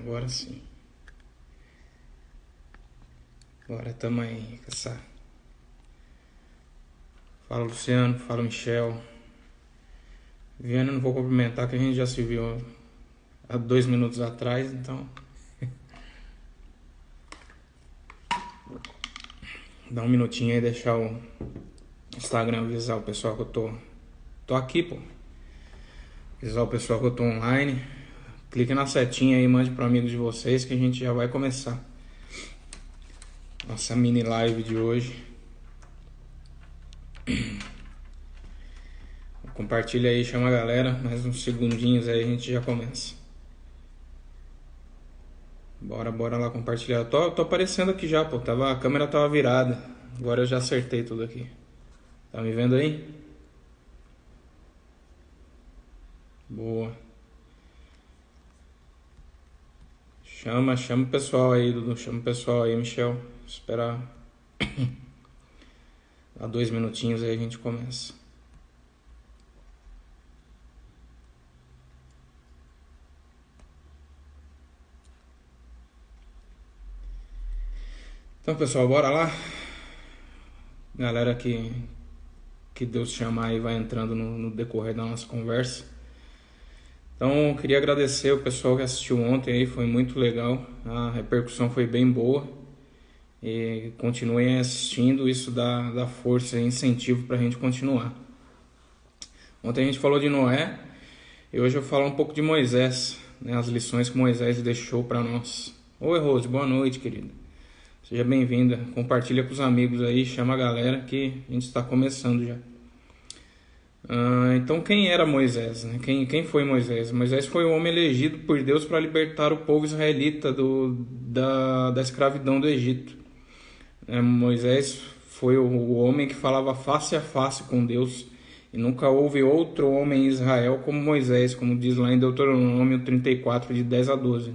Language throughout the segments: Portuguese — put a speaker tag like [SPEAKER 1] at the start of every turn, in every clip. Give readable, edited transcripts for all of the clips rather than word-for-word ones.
[SPEAKER 1] Agora sim. Agora tamo aí com essa. Fala Luciano, fala Michel. Viana, não vou cumprimentar que a gente já se viu há 2 minutos atrás, então. Dá um minutinho aí e deixar o Instagram avisar o pessoal que eu tô aqui, pô. Avisar o pessoal que eu tô online. Clique na setinha aí, mande para amigos de vocês que a gente já vai começar nossa mini live de hoje. Compartilha aí, chama a galera, mais uns segundinhos aí a gente já começa. Bora lá compartilhar. Tô aparecendo aqui já, pô. A câmera tava virada. Agora eu já acertei tudo aqui. Tá me vendo aí? Boa. Chama o pessoal aí, Dudu. Chama o pessoal aí, Michel. Esperar. Dá 2 minutinhos aí a gente começa. Então, pessoal, bora lá. Galera que Deus chamar aí vai entrando no decorrer da nossa conversa. Então, queria agradecer o pessoal que assistiu ontem aí, foi muito legal. A repercussão foi bem boa. E continuem assistindo, isso dá força e incentivo pra gente continuar. Ontem a gente falou de Noé e hoje eu vou falar um pouco de Moisés, né, as lições que Moisés deixou para nós. Oi, Rose, boa noite, querida. Seja bem-vinda. Compartilha com os amigos aí, chama a galera que a gente está começando já. Então, quem era Moisés? Né? Quem foi Moisés? Moisés foi o homem elegido por Deus para libertar o povo israelita da escravidão do Egito. Moisés foi o homem que falava face a face com Deus. E nunca houve outro homem em Israel como Moisés, como diz lá em Deuteronômio 34, de 10 a 12.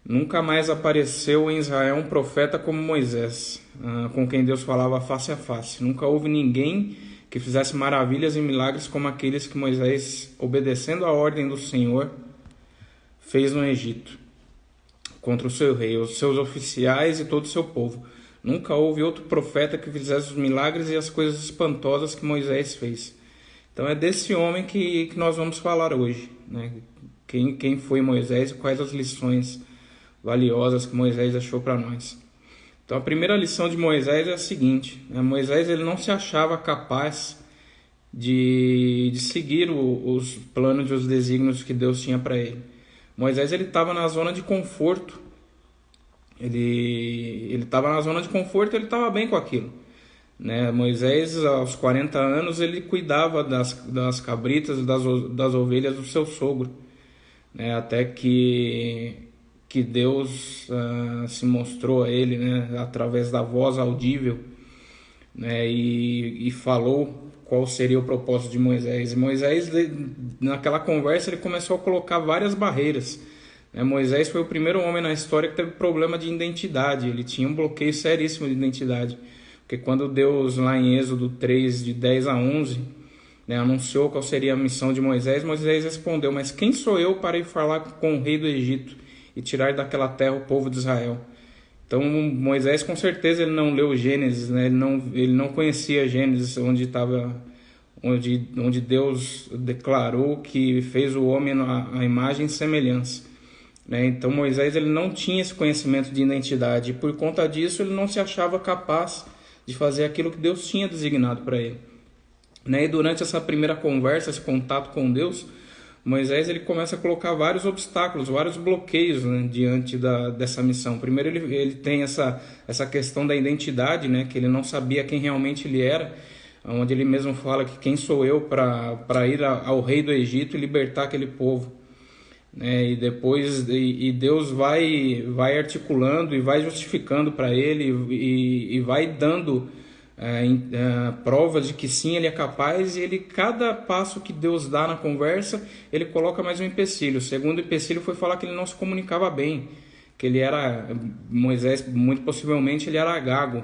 [SPEAKER 1] Nunca mais apareceu em Israel um profeta como Moisés, com quem Deus falava face a face. Nunca houve ninguém que fizesse maravilhas e milagres como aqueles que Moisés, obedecendo a ordem do Senhor, fez no Egito, contra o seu rei, os seus oficiais e todo o seu povo. Nunca houve outro profeta que fizesse os milagres e as coisas espantosas que Moisés fez. Então é desse homem que nós vamos falar hoje, né? Quem foi Moisés e quais as lições valiosas que Moisés deixou para nós. Então a primeira lição de Moisés é a seguinte, né? Moisés ele não se achava capaz de seguir os planos e os desígnios que Deus tinha para ele. Moisés ele estava na zona de conforto. Ele estava na zona de conforto, ele estava bem com aquilo, né? Moisés, aos 40 anos, ele cuidava das cabritas, das ovelhas do seu sogro, né? Até que Deus se mostrou a ele, né? Através da voz audível, né? E falou qual seria o propósito de Moisés. E Moisés, naquela conversa, ele começou a colocar várias barreiras. Moisés foi o primeiro homem na história que teve problema de identidade. Ele tinha um bloqueio seríssimo de identidade. Porque quando Deus, lá em Êxodo 3, de 10 a 11, né, anunciou qual seria a missão de Moisés, Moisés respondeu: mas quem sou eu para ir falar com o rei do Egito e tirar daquela terra o povo de Israel? Então Moisés, com certeza, ele não leu Gênesis, né? Ele não conhecia Gênesis, onde Deus declarou que fez o homem à imagem e semelhança. Então Moisés ele não tinha esse conhecimento de identidade e por conta disso ele não se achava capaz de fazer aquilo que Deus tinha designado para ele. E durante essa primeira conversa, esse contato com Deus, Moisés ele começa a colocar vários obstáculos, vários bloqueios, né, diante dessa missão. Primeiro ele tem essa questão da identidade, né, que ele não sabia quem realmente ele era, onde ele mesmo fala que quem sou eu para ir ao rei do Egito e libertar aquele povo. E depois Deus vai articulando e vai justificando para ele e vai dando provas de que sim, ele é capaz. E cada passo que Deus dá na conversa, ele coloca mais um empecilho. O segundo empecilho foi falar que ele não se comunicava bem, que Moisés, muito possivelmente, ele era gago,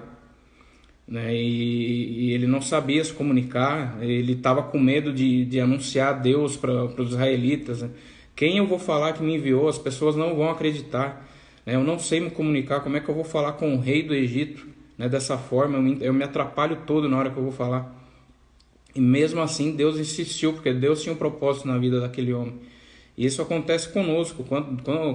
[SPEAKER 1] né? E ele não sabia se comunicar, ele estava com medo de anunciar Deus para os israelitas, né? Quem eu vou falar que me enviou? As pessoas não vão acreditar. Né? Eu não sei me comunicar. Como é que eu vou falar com o rei do Egito? Né? Dessa forma, eu me atrapalho todo na hora que eu vou falar. E mesmo assim, Deus insistiu, porque Deus tinha um propósito na vida daquele homem. E isso acontece conosco.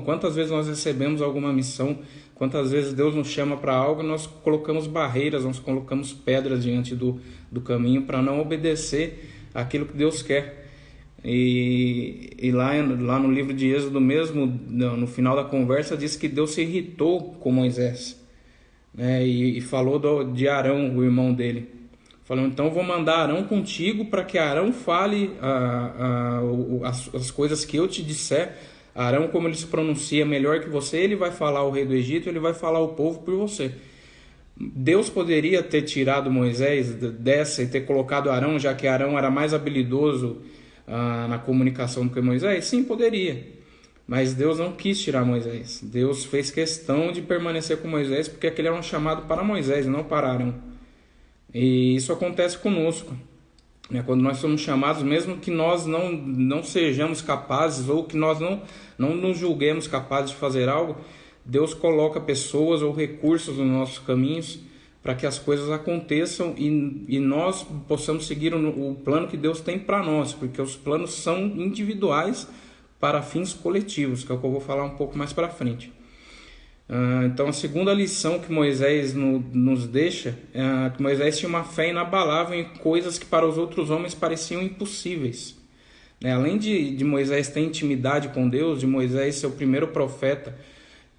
[SPEAKER 1] Quantas vezes nós recebemos alguma missão, quantas vezes Deus nos chama para algo, nós colocamos barreiras, nós colocamos pedras diante do caminho para não obedecer aquilo que Deus quer. E lá no livro de Êxodo mesmo, no final da conversa, diz que Deus se irritou com Moisés, né? E falou de Arão, o irmão dele. Falou, então eu vou mandar Arão contigo para que Arão fale as coisas que eu te disser. Arão, como ele se pronuncia melhor que você, ele vai falar o rei do Egito, ele vai falar o povo por você. Deus poderia ter tirado Moisés dessa e ter colocado Arão, já que Arão era mais habilidoso na comunicação do que Moisés? Sim, poderia. Mas Deus não quis tirar Moisés. Deus fez questão de permanecer com Moisés, porque aquele era um chamado para Moisés e não para Arão. E isso acontece conosco, né? Quando nós somos chamados, mesmo que nós não sejamos capazes, ou que nós não nos julguemos capazes de fazer algo, Deus coloca pessoas ou recursos nos nossos caminhos para que as coisas aconteçam e nós possamos seguir o plano que Deus tem para nós, porque os planos são individuais para fins coletivos, que é o que eu vou falar um pouco mais para frente. Então, a segunda lição que Moisés nos deixa é que Moisés tinha uma fé inabalável em coisas que para os outros homens pareciam impossíveis. Além de Moisés ter intimidade com Deus, de Moisés ser o primeiro profeta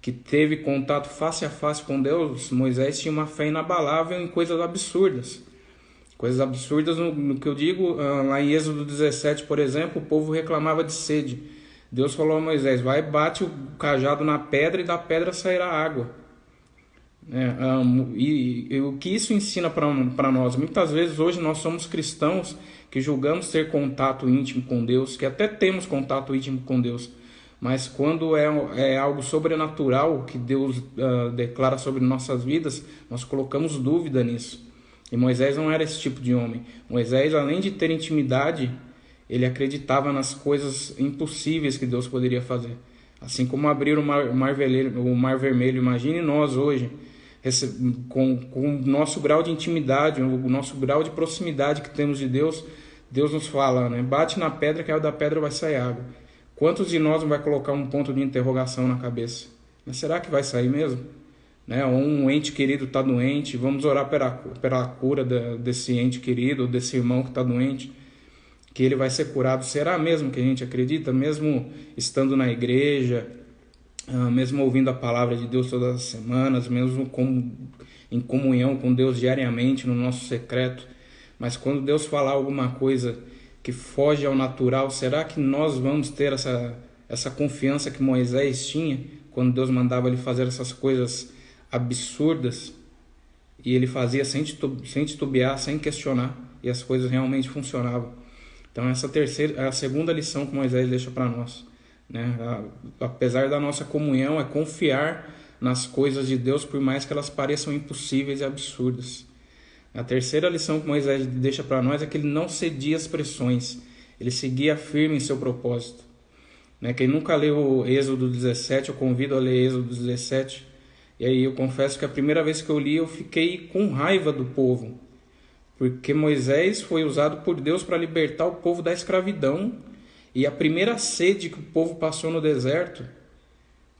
[SPEAKER 1] que teve contato face a face com Deus, Moisés tinha uma fé inabalável em coisas absurdas. Coisas absurdas no que eu digo, lá em Êxodo 17, por exemplo, o povo reclamava de sede. Deus falou a Moisés, vai, bate o cajado na pedra e da pedra sairá água. E o que isso ensina para nós? Muitas vezes hoje nós somos cristãos que julgamos ter contato íntimo com Deus, que até temos contato íntimo com Deus, mas quando é algo sobrenatural que Deus declara sobre nossas vidas, nós colocamos dúvida nisso. E Moisés não era esse tipo de homem. Moisés, além de ter intimidade, ele acreditava nas coisas impossíveis que Deus poderia fazer. Assim como abrir o mar vermelho. Imagine nós hoje, com o nosso grau de intimidade, o nosso grau de proximidade que temos de Deus, Deus nos fala, né? Bate na pedra que da pedra vai sair água. Quantos de nós não vai colocar um ponto de interrogação na cabeça? Mas será que vai sair mesmo? Né? Ou um ente querido está doente, vamos orar pela cura desse ente querido, desse irmão que está doente, que ele vai ser curado. Será mesmo que a gente acredita, mesmo estando na igreja, mesmo ouvindo a palavra de Deus todas as semanas, mesmo em comunhão com Deus diariamente no nosso secreto, mas quando Deus falar alguma coisa que foge ao natural, será que nós vamos ter essa confiança que Moisés tinha quando Deus mandava ele fazer essas coisas absurdas e ele fazia sem titubear, sem questionar, e as coisas realmente funcionavam? Então essa é a segunda lição que Moisés deixa para nós, né? Apesar da nossa comunhão, é confiar nas coisas de Deus, por mais que elas pareçam impossíveis e absurdas. A terceira lição que Moisés deixa para nós é que ele não cedia às pressões, ele seguia firme em seu propósito. Quem nunca leu Êxodo 17, eu convido a ler Êxodo 17, e aí eu confesso que a primeira vez que eu li, eu fiquei com raiva do povo, porque Moisés foi usado por Deus para libertar o povo da escravidão, e a primeira sede que o povo passou no deserto,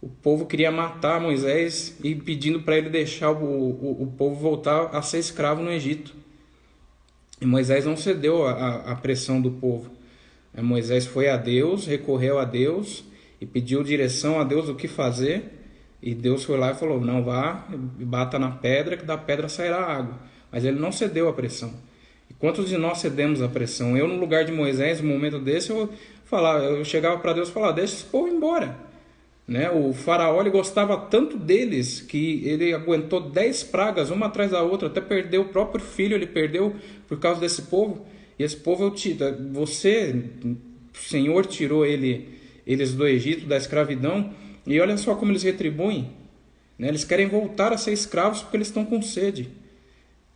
[SPEAKER 1] o povo queria matar Moisés e pedindo para ele deixar o povo voltar a ser escravo no Egito. E Moisés não cedeu à pressão do povo. Moisés foi a Deus, recorreu a Deus e pediu direção a Deus do que fazer, e Deus foi lá e falou, não, vá e bata na pedra que da pedra sairá água. Mas ele não cedeu à pressão. E quantos de nós cedemos à pressão? Eu, no lugar de Moisés, no momento desse, eu chegava para Deus e falava, deixa esse povo embora. O faraó, ele gostava tanto deles que ele aguentou 10 pragas, uma atrás da outra, até perdeu o próprio filho, ele perdeu por causa desse povo. E esse povo, o Senhor tirou eles do Egito, da escravidão, e olha só como eles retribuem. Eles querem voltar a ser escravos porque eles estão com sede.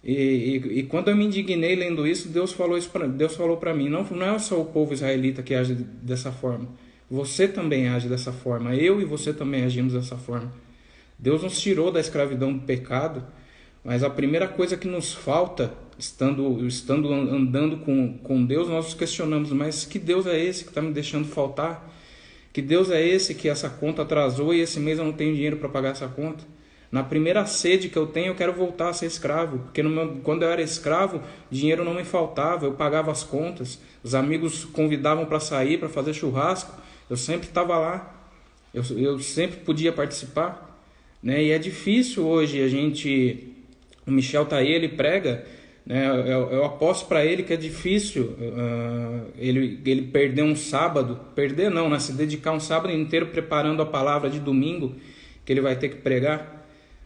[SPEAKER 1] E quando eu me indignei lendo isso, Deus falou para mim, não é só o povo israelita que age dessa forma. Você também age dessa forma, eu e você também agimos dessa forma. Deus nos tirou da escravidão do pecado, mas a primeira coisa que nos falta, estando andando com Deus, nós nos questionamos, mas que Deus é esse que está me deixando faltar? Que Deus é esse que essa conta atrasou e esse mês eu não tenho dinheiro para pagar essa conta? Na primeira sede que eu tenho, eu quero voltar a ser escravo, porque quando eu era escravo, dinheiro não me faltava, eu pagava as contas, os amigos convidavam para sair, para fazer churrasco, eu sempre estava lá, eu sempre podia participar, né? E é difícil hoje o Michel tá aí, ele prega, né? Eu aposto para ele que é difícil ele perder um sábado, perder não, né? Se dedicar um sábado inteiro preparando a palavra de domingo que ele vai ter que pregar.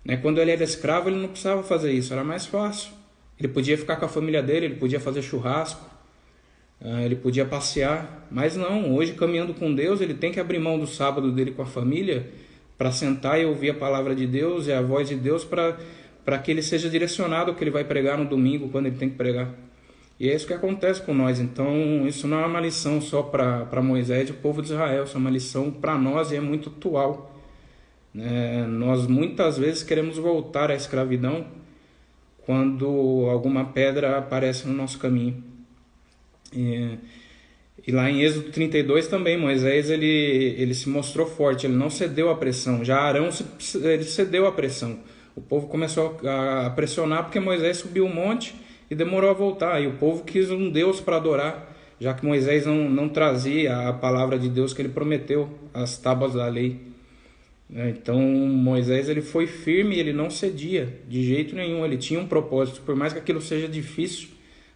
[SPEAKER 1] Né? Quando ele era escravo, ele não precisava fazer isso, era mais fácil. Ele podia ficar com a família dele, ele podia fazer churrasco, ele podia passear, mas não, hoje caminhando com Deus, ele tem que abrir mão do sábado dele com a família para sentar e ouvir a palavra de Deus e a voz de Deus para que ele seja direcionado ao que ele vai pregar no domingo, quando ele tem que pregar. E é isso que acontece com nós. Então, isso não é uma lição só para Moisés e o povo de Israel, isso é uma lição para nós e é muito atual. Nós muitas vezes queremos voltar à escravidão quando alguma pedra aparece no nosso caminho. E lá em Êxodo 32 também, Moisés ele se mostrou forte, ele não cedeu à pressão. Já Arão ele cedeu à pressão. O povo começou a pressionar porque Moisés subiu um monte e demorou a voltar. E o povo quis um Deus para adorar, já que Moisés não trazia a palavra de Deus que ele prometeu, as tábuas da lei. Então Moisés ele foi firme e ele não cedia de jeito nenhum, ele tinha um propósito, por mais que aquilo seja difícil,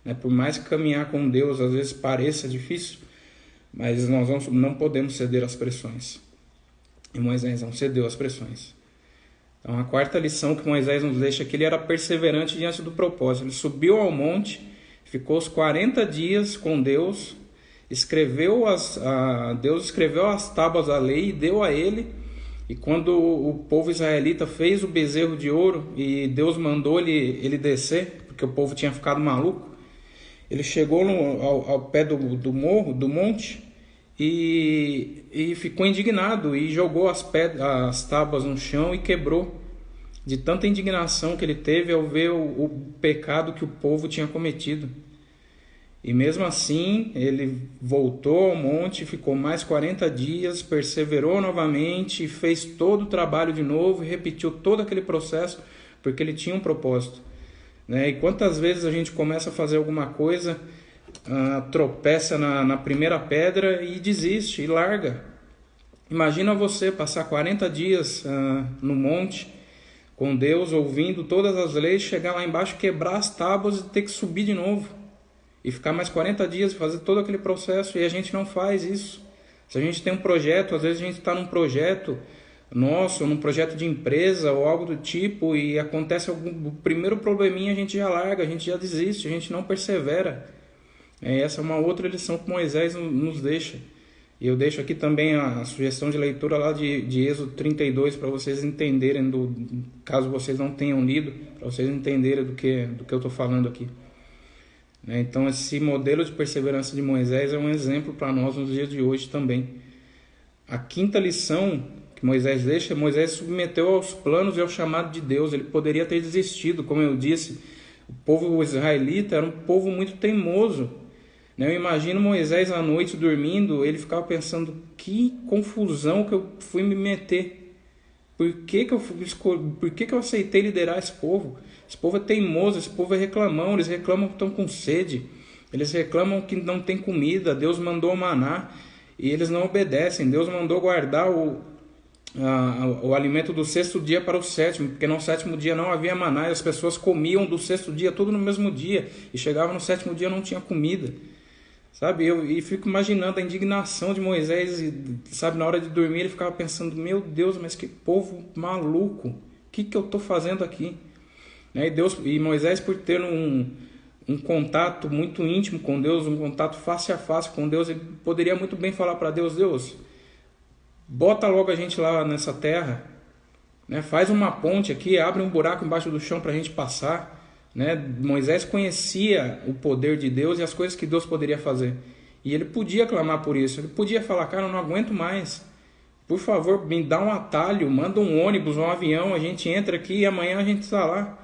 [SPEAKER 1] né? Por mais que caminhar com Deus às vezes pareça difícil, mas nós não podemos ceder às pressões, e Moisés não cedeu às pressões. Então a quarta lição que Moisés nos deixa é que ele era perseverante diante do propósito. Ele subiu ao monte, ficou os 40 dias com Deus, Deus escreveu as tábuas da lei e deu a ele. E quando o povo israelita fez o bezerro de ouro e Deus mandou ele descer, porque o povo tinha ficado maluco, ele chegou ao pé do monte e ficou indignado e jogou as tábuas no chão e quebrou, de tanta indignação que ele teve ao ver o pecado que o povo tinha cometido. E mesmo assim, ele voltou ao monte, ficou mais 40 dias, perseverou novamente, fez todo o trabalho de novo e repetiu todo aquele processo, porque ele tinha um propósito. E quantas vezes a gente começa a fazer alguma coisa, tropeça na primeira pedra e desiste, e larga. Imagina você passar 40 dias no monte, com Deus, ouvindo todas as leis, chegar lá embaixo, quebrar as tábuas e ter que subir de novo. E ficar mais 40 dias e fazer todo aquele processo, e a gente não faz isso. Se a gente tem um projeto, às vezes a gente está num projeto nosso, num projeto de empresa ou algo do tipo, e acontece o primeiro probleminha, a gente já larga, a gente já desiste, a gente não persevera. Essa é uma outra lição que Moisés nos deixa. E eu deixo aqui também a sugestão de leitura lá de Êxodo 32, para vocês entenderem, caso vocês não tenham lido, para vocês entenderem do que eu estou falando aqui. Então esse modelo de perseverança de Moisés é um exemplo para nós nos dias de hoje também. A quinta lição que Moisés deixa, Moisés submeteu aos planos e ao chamado de Deus. Ele poderia ter desistido, como eu disse, o povo israelita era um povo muito teimoso. Eu imagino Moisés à noite dormindo, ele ficava pensando, que confusão que eu fui me meter. Por que eu aceitei liderar esse povo? Esse povo é teimoso, esse povo é reclamão, eles reclamam que estão com sede, eles reclamam que não tem comida, Deus mandou o maná e eles não obedecem. Deus mandou guardar o alimento do sexto dia para o sétimo, porque no sétimo dia não havia maná e as pessoas comiam do sexto dia tudo no mesmo dia e chegava no sétimo dia não tinha comida. Sabe, e fico imaginando a indignação de Moisés, sabe, na hora de dormir ele ficava pensando, meu Deus, mas que povo maluco, o que eu estou fazendo aqui? E Moisés, por ter um contato muito íntimo com Deus, um contato face a face com Deus, ele poderia muito bem falar para Deus, Deus, bota logo a gente lá nessa terra, faz uma ponte aqui, abre um buraco embaixo do chão para a gente passar. Moisés conhecia o poder de Deus e as coisas que Deus poderia fazer. E ele podia clamar por isso, ele podia falar, cara, eu não aguento mais. Por favor, me dá um atalho, manda um ônibus, um avião, a gente entra aqui e amanhã a gente está lá.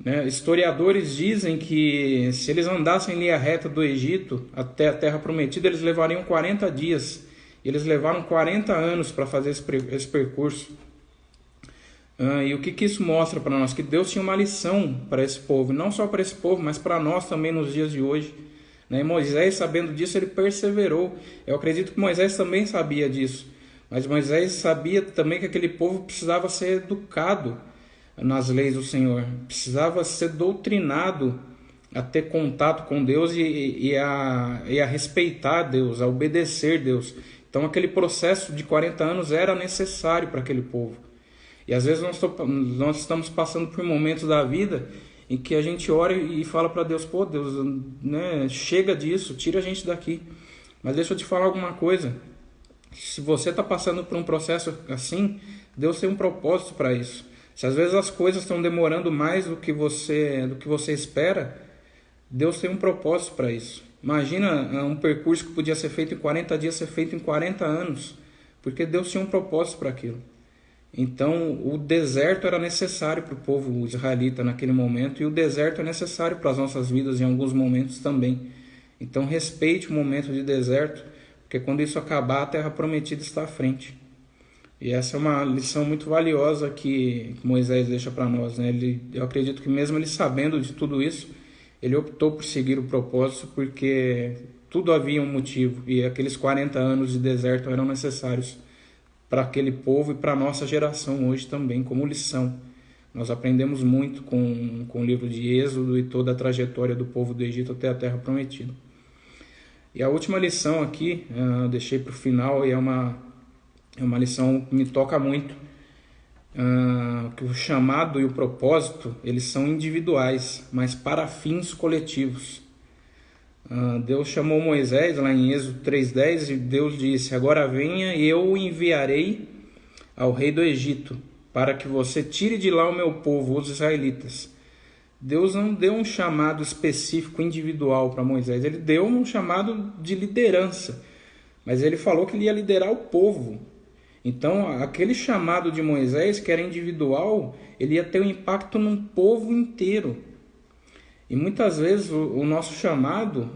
[SPEAKER 1] Né? Historiadores dizem que se eles andassem em linha reta do Egito até a Terra Prometida, eles levariam 40 dias. Eles levaram 40 anos para fazer esse percurso. E o que isso mostra para nós? Que Deus tinha uma lição para esse povo, não só para esse povo, mas para nós também nos dias de hoje. E Moisés, sabendo disso, ele perseverou. Eu acredito que Moisés também sabia disso, mas Moisés sabia também que aquele povo precisava ser educado nas leis do Senhor, precisava ser doutrinado a ter contato com Deus e a respeitar Deus, a obedecer Deus. Então aquele processo de 40 anos era necessário para aquele povo. E às vezes nós estamos passando por momentos da vida em que a gente ora e fala para Deus, pô Deus, né, chega disso, tira a gente daqui. Mas deixa eu te falar alguma coisa, se você está passando por um processo assim, Deus tem um propósito para isso. Se às vezes as coisas estão demorando mais do que você espera, Deus tem um propósito para isso. Imagina um percurso que podia ser feito em 40 dias, ser feito em 40 anos, porque Deus tinha um propósito para aquilo. Então o deserto era necessário para o povo israelita naquele momento, e o deserto é necessário para as nossas vidas em alguns momentos também. Então respeite o momento de deserto, porque quando isso acabar, a terra prometida está à frente. E essa é uma lição muito valiosa que Moisés deixa para nós, né? Eu acredito que mesmo ele sabendo de tudo isso, ele optou por seguir o propósito, porque tudo havia um motivo, e aqueles 40 anos de deserto eram necessários para aquele povo e para a nossa geração hoje também, como lição. Nós aprendemos muito com o livro de Êxodo e toda a trajetória do povo do Egito até a Terra Prometida. E a última lição aqui, eu deixei para o final, e é uma lição que me toca muito, que o chamado e o propósito, eles são individuais, mas para fins coletivos. Deus chamou Moisés lá em Êxodo 3:10 e Deus disse, agora venha e eu o enviarei ao rei do Egito, para que você tire de lá o meu povo, os israelitas. Deus não deu um chamado específico individual para Moisés, ele deu um chamado de liderança, mas ele falou que ele ia liderar o povo. Então aquele chamado de Moisés, que era individual, ele ia ter um impacto num povo inteiro. E muitas vezes o nosso chamado,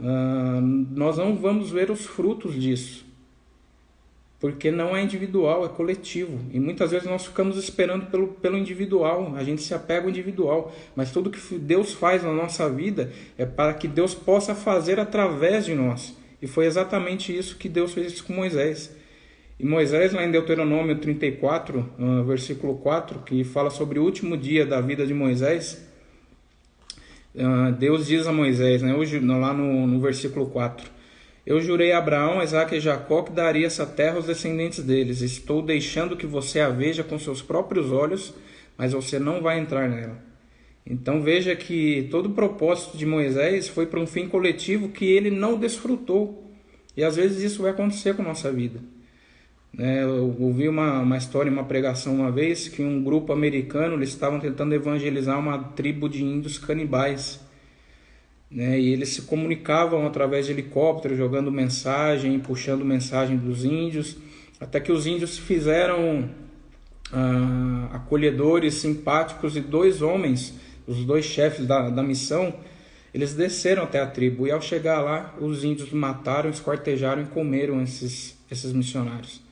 [SPEAKER 1] nós não vamos ver os frutos disso, porque não é individual, é coletivo. E muitas vezes nós ficamos esperando pelo individual, a gente se apega ao individual. Mas tudo que Deus faz na nossa vida é para que Deus possa fazer através de nós. E foi exatamente isso que Deus fez com Moisés. E Moisés, lá em Deuteronômio 34, versículo 4, que fala sobre o último dia da vida de Moisés, Deus diz a Moisés, né, lá no versículo 4, eu jurei a Abraão, Isaque e Jacó que daria essa terra aos descendentes deles. Estou deixando que você a veja com seus próprios olhos, mas você não vai entrar nela. Então veja que todo o propósito de Moisés foi para um fim coletivo que ele não desfrutou. E às vezes isso vai acontecer com a nossa vida. Eu ouvi uma história, uma pregação uma vez, que um grupo americano, eles estavam tentando evangelizar uma tribo de índios canibais, e eles se comunicavam através de helicóptero, jogando mensagem, puxando mensagem dos índios, até que os índios se fizeram acolhedores, simpáticos, e dois homens, os dois chefes da missão, eles desceram até a tribo, e ao chegar lá, os índios mataram, esquartejaram e comeram esses missionários.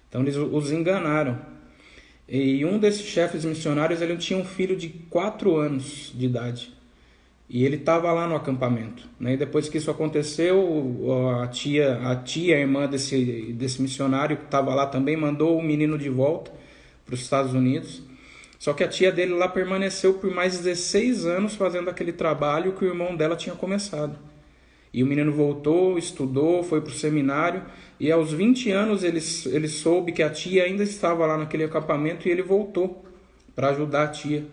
[SPEAKER 1] Então eles os enganaram. E um desses chefes missionários, ele tinha um filho de 4 anos de idade. E ele estava lá no acampamento. E depois que isso aconteceu, a irmã desse missionário que estava lá também, mandou o menino de volta para os Estados Unidos. Só que a tia dele lá permaneceu por mais 16 anos fazendo aquele trabalho que o irmão dela tinha começado. E o menino voltou, estudou, foi para o seminário, e aos 20 anos ele soube que a tia ainda estava lá naquele acampamento, e ele voltou para ajudar a tia.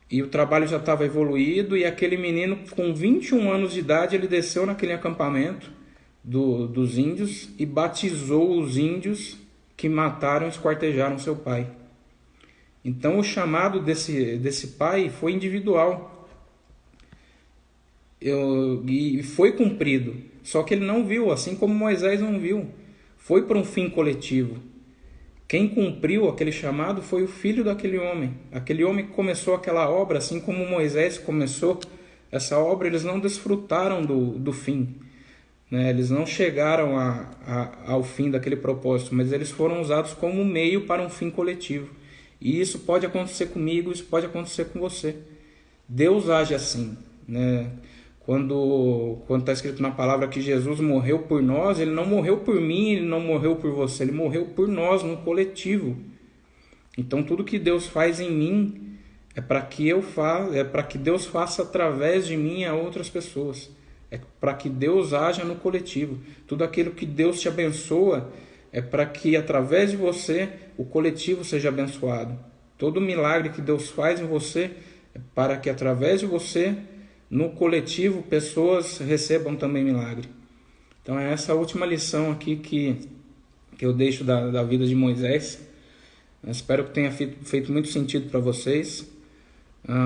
[SPEAKER 1] E o trabalho já estava evoluído, e aquele menino com 21 anos de idade, ele desceu naquele acampamento dos índios e batizou os índios que mataram e esquartejaram seu pai. Então o chamado desse pai foi individual. E foi cumprido, Só que ele não viu, assim como Moisés não viu. Foi para um fim coletivo. Quem cumpriu aquele chamado foi o filho daquele homem. Aquele homem que começou aquela obra, assim como Moisés começou essa obra, eles não desfrutaram do fim, né? Eles não chegaram ao fim daquele propósito, mas eles foram usados como meio para um fim coletivo. E isso pode acontecer comigo, isso pode acontecer com você. Deus age assim, né? Quando está escrito na palavra que Jesus morreu por nós, ele não morreu por mim, ele não morreu por você, ele morreu por nós, no coletivo. Então tudo que Deus faz em mim é para que Deus faça através de mim a outras pessoas. É para que Deus haja no coletivo. Tudo aquilo que Deus te abençoa é para que através de você o coletivo seja abençoado. Todo milagre que Deus faz em você é para que através de você, no coletivo, pessoas recebam também milagre. Então é essa última lição aqui que eu deixo da vida de Moisés. Eu espero que tenha feito muito sentido para vocês.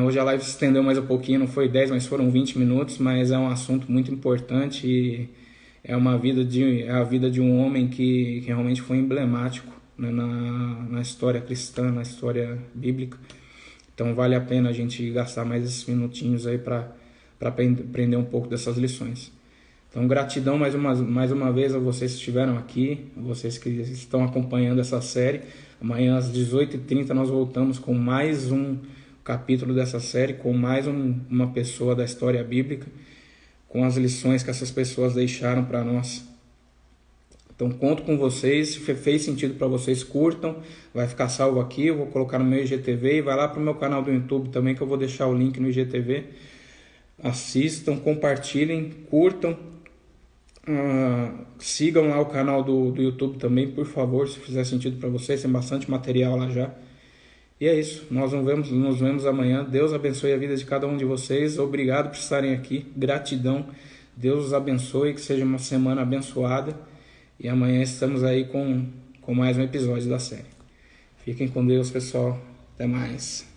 [SPEAKER 1] Hoje a live se estendeu mais um pouquinho, não foi 10, mas foram 20 minutos, mas é um assunto muito importante e é a vida de um homem que realmente foi emblemático, né, na história cristã, na história bíblica. Então vale a pena a gente gastar mais esses minutinhos aí para aprender um pouco dessas lições. Então gratidão mais uma vez a vocês que estiveram aqui, a vocês que estão acompanhando essa série. Amanhã às 18h30 nós voltamos com mais um capítulo dessa série, com mais uma pessoa da história bíblica, com as lições que essas pessoas deixaram para nós. Então conto com vocês, se fez sentido para vocês, curtam, vai ficar salvo aqui, eu vou colocar no meu IGTV e vai lá para o meu canal do YouTube também, que eu vou deixar o link no IGTV. Assistam, compartilhem, curtam, sigam lá o canal do YouTube também, por favor, se fizer sentido para vocês, tem bastante material lá já. E é isso, nós nos vemos amanhã. Deus abençoe a vida de cada um de vocês, obrigado por estarem aqui, gratidão, Deus os abençoe, que seja uma semana abençoada. E amanhã estamos aí com mais um episódio da série. Fiquem com Deus, pessoal. Até mais.